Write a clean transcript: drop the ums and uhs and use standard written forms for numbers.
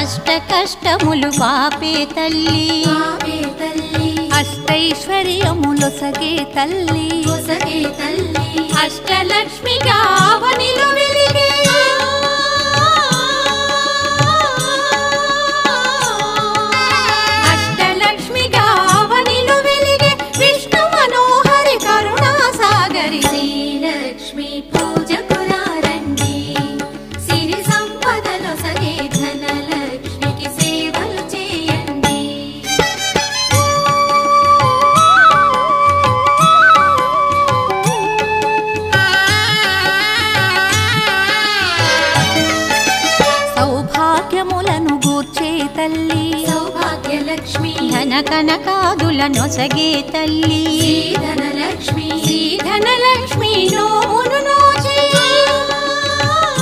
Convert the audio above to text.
అష్ట కష్టములు పాపే తల్లి అష్టైశ్వర్యములొసగే తల్లి అష్టలక్ష్మిగా అవనిలో వెలిగే అష్టలక్ష్మిగా అవనిలో వెలిగే విష్ణు మనోహరి కరుణా సాగరి శ్రీలక్ష్మి పూజకురారండి సిరి సంపదలో సగే ధనలక్ష్మికి సేవలు చేయండి. సౌభాగ్యములను గూర్చే తల్లి సౌభాగ్యలక్ష్మి ధన కనకాదులనొసగే తల్లి ధనలక్ష్మి ధనలక్ష్మి నోమును